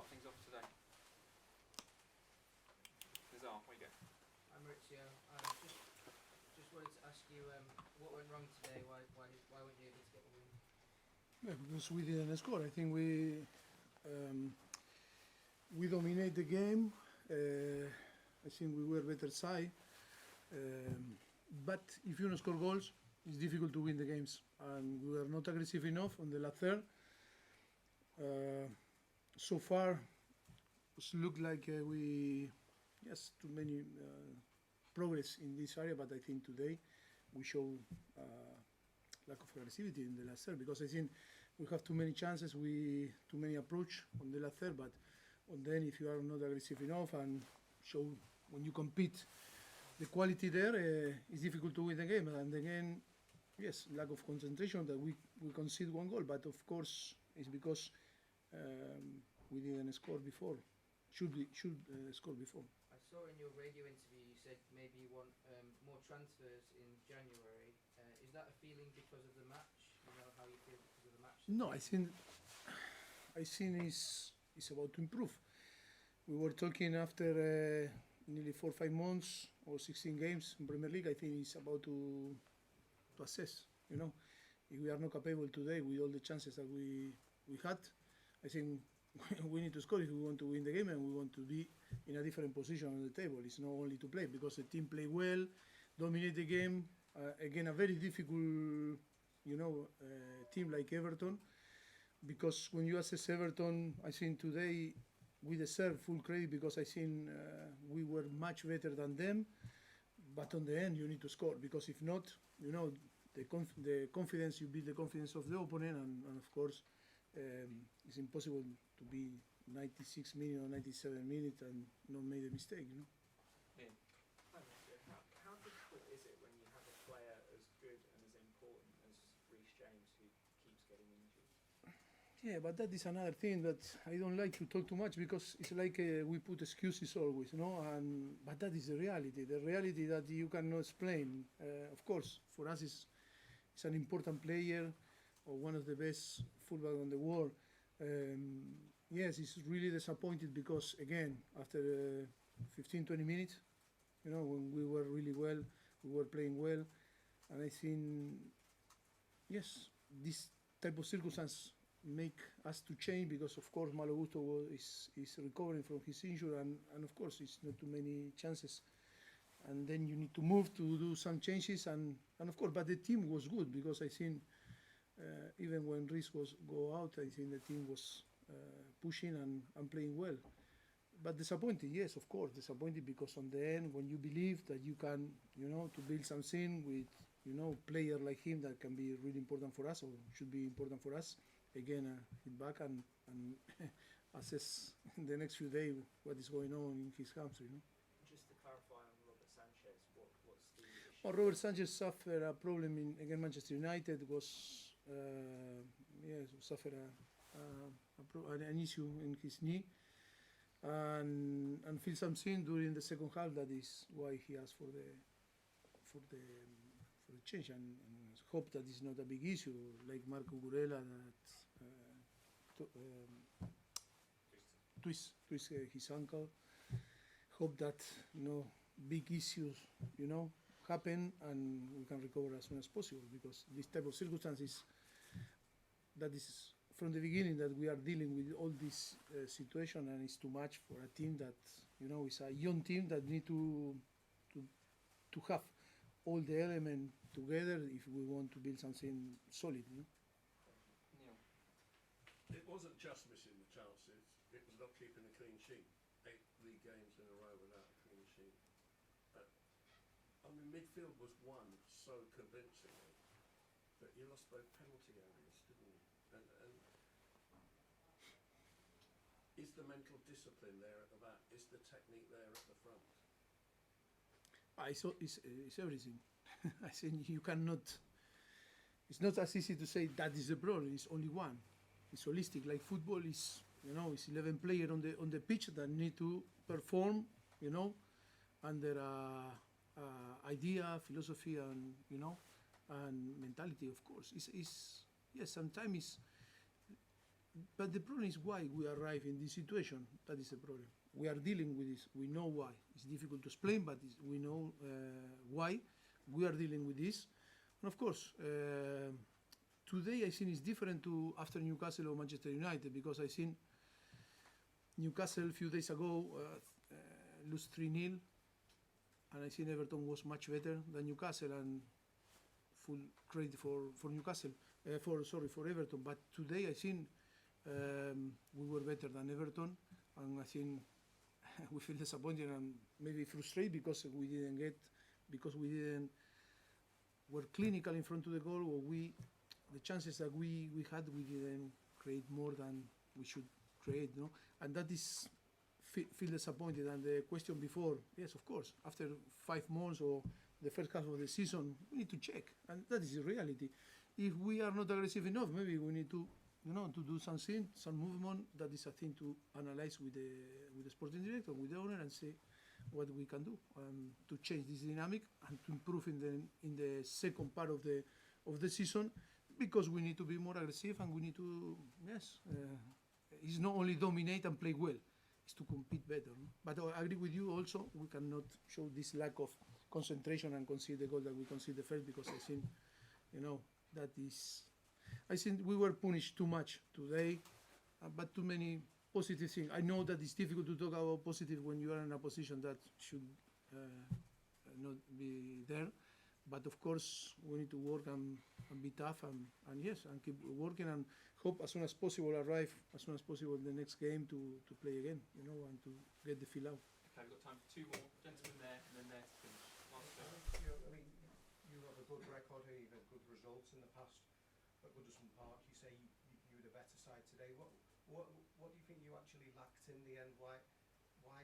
things off today? Nazar, where you go? I'm Mauricio. Just wanted to ask you what went wrong today. Why weren't you able to get the win? Yeah, because we didn't score. I think we dominate the game. I think we were better side. But if you don't score goals, it's difficult to win the games. And we were not aggressive enough on the last third. So far, it looked like too many progress in this area. But I think today we show lack of aggressivity in the last third, because I think we have too many chances, too many approach on the last third. But then if you are not aggressive enough and show when you compete the quality there, it's difficult to win the game. And again, yes, lack of concentration that we concede one goal. But of course, it's because we didn't score before. Should score before. I saw in your radio interview you said maybe you want more transfers in January. Is that a feeling because of the match? You know how you feel because of the match? No, I think it's about to improve. We were talking after nearly 4 or 5 months or 16 games in Premier League. I think it's about to assess. You know, if we are not capable today with all the chances that we had, I think we need to score if we want to win the game and we want to be in a different position on the table. It's not only to play, because the team play well, dominate the game. Again, a very difficult, team like Everton, because when you assess Everton, I think today we deserve full credit, because I think we were much better than them. But on the end, you need to score, because if not, the confidence, you build the confidence of the opponent, and of course, it's impossible to be 96 minutes or 97 minutes and not make a mistake. Yeah. How difficult is it when you have a player as good and as important as Reece James, who keeps getting injured? Yeah, but that is another thing that I don't like to talk too much, because it's like we put excuses always, but that is the reality that you cannot explain. Of course, for us it's an important player, or one of the best fullback in the world. Yes, it's really disappointed, because again, after 15-20 minutes, when we were really well, we were playing well, and I think, yes, this type of circumstance make us to change, because of course Malo Gusto is recovering from his injury, and of course it's not too many chances, and then you need to move to do some changes, and of course, but the team was good, because I think even when Reece go out, I think the team was pushing and playing well. But disappointed, yes, of course, disappointed, because on the end, when you believe that you can, to build something with, player like him that can be really important for us, or should be important for us, again, hit back and assess in the next few days what is going on in his hamstring. Just to clarify on Robert Sanchez, what's the issue? Well, Robert Sanchez suffered a problem against Manchester United. Suffered an issue in his knee, and feel something during the second half. That is why he asked for the change, and hope that it's not a big issue like Marco Gurela that twist his ankle. Hope that big issues happen and we can recover as soon as possible, because this type of circumstances, that is from the beginning that we are dealing with all this situation, and it's too much for a team that is a young team that need to have all the elements together if we want to build something solid. Neil. It wasn't just missing the chances, it was not keeping a clean sheet. 8 league games in a row without a clean sheet. Midfield was won so convincingly, but you lost both penalty areas, didn't you? And is the mental discipline there at the back? Is the technique there at the front? It's everything. I think you cannot. It's not as easy to say that is the problem. It's only one. It's holistic. Like football is, it's 11 players on the pitch that need to perform, under idea, philosophy, and and mentality. Of course, yes. Sometimes but the problem is why we arrive in this situation. That is the problem. We are dealing with this. We know why. It's difficult to explain, but we know why we are dealing with this. And of course, today I think it's different to after Newcastle or Manchester United, because I think Newcastle a few days ago lose 3-0, and I think Everton was much better than Newcastle, and full credit for Newcastle, for Everton. But today I think we were better than Everton, and I think we feel disappointed and maybe frustrated because we didn't were clinical in front of the goal, or the chances that we had, we didn't create more than we should create, no? And that is feel disappointed. And the question before, yes, of course, after 5 months or the first half of the season, we need to check, and that is the reality. If we are not aggressive enough, maybe we need to, to do something, some movement. That is a thing to analyze with the sporting director, with the owner, and see what we can do to change this dynamic and to improve in the second part of the season, because we need to be more aggressive, and we need to, it's not only dominate and play well, it's to compete better. No? But I agree with you also, we cannot show this lack of concentration and concede the goal that we conceded first, because I think, that is, I think we were punished too much today, but too many positive things. I know that it's difficult to talk about positive when you are in a position that should not be there, but of course we need to work and be tough and keep working, and hope as soon as possible arrive as soon as possible in the next game to play again, and to get the feel out. Okay, we've got time for 2 more. Gentlemen there, and then there to finish. Last I one. think you have a good record here. You've had good results in the past at Goodison Park. You say you were the better side today. What do you think you actually lacked in the end? Why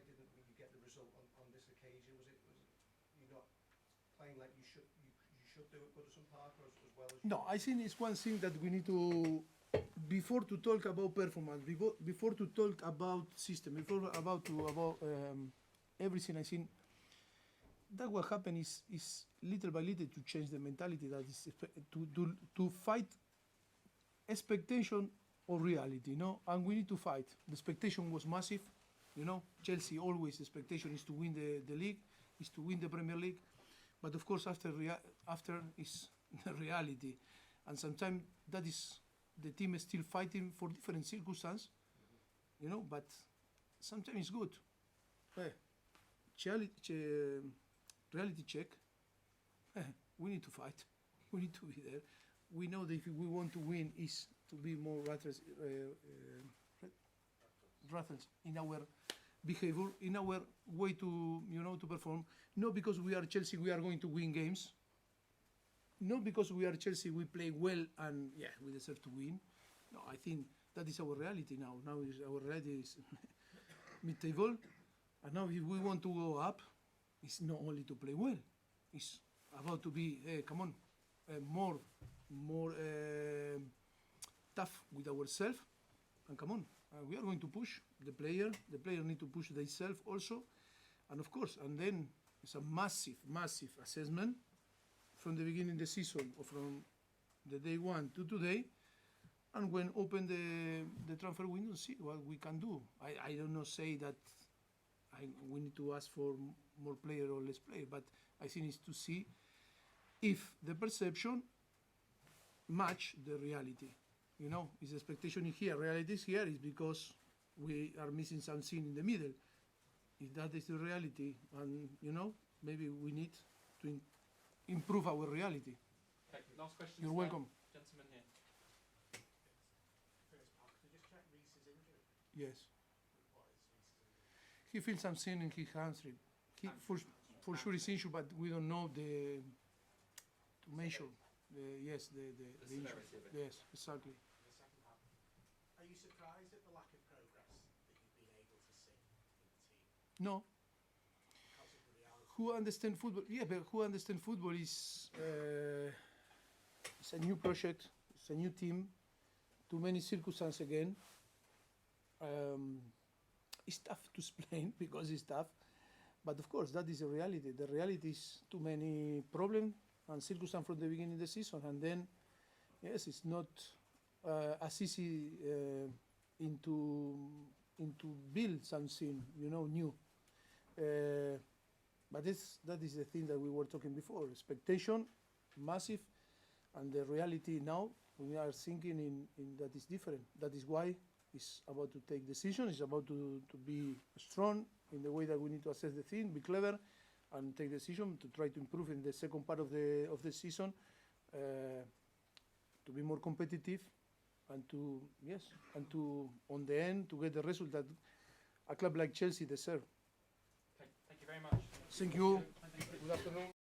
didn't you get the result on this occasion? Was it you not playing like you should do at Goodison Park, or as well as? No, I think it's one thing that we need to, before to talk about performance, before to talk about system, before about everything. I think that what happened is little by little to change the mentality, that is to fight expectation or reality, and we need to fight. The expectation was massive, Chelsea always expectation is to win the league, is to win the Premier League, but of course after is the reality, and sometimes that is the team is still fighting for different circumstances, but sometimes it's good. Reality check. We need to fight. We need to be there. We know that if we want to win, is to be more ruthless in our behavior, in our way to to perform. Not because we are Chelsea, we are going to win games. Not because we are Chelsea, we play well and we deserve to win. No, I think that is our reality now. Now our reality is mid-table, and now if we want to go up, it's not only to play well. It's about to be more tough with ourselves, and we are going to push the player. The player need to push themselves also, and of course, and then it's a massive assessment from the beginning of the season, or from the day 1 to today, and when open the transfer window, see what we can do. I don't know say that we need to ask for more player or less player, but I think it's to see if the perception match the reality. Is expectation in here, reality is here, is because we are missing something in the middle. If that is the reality, and maybe we need to improve our reality. Okay, last question. You're welcome. Gentleman here. First part, could you just check Reece's injury? Yes. What is Reece's injury? He feels something in his hamstring. For sure it's issue, but we don't know to measure. The injury. severity of it. Yes, exactly. The second half. Are you surprised at the lack of progress that you've been able to see in the team? No. Because of the reality? Who understand football? Yeah, but who understand football is it's a new project, it's a new team, too many circumstances again. It's tough to explain because it's tough, but of course that is the reality. The reality is too many problems and circumstances from the beginning of the season, and then yes, it's not as easy into build something, new. But that is the thing that we were talking before. Expectation, massive, and the reality now, we are thinking in that is different. That is why it's about to take decisions. It's about to be strong in the way that we need to assess the thing, be clever, and take decision to try to improve in the second part of the season, to be more competitive, and to on the end to get the result that a club like Chelsea deserve. Okay, thank you very much. Thank you. Thank you. Good afternoon.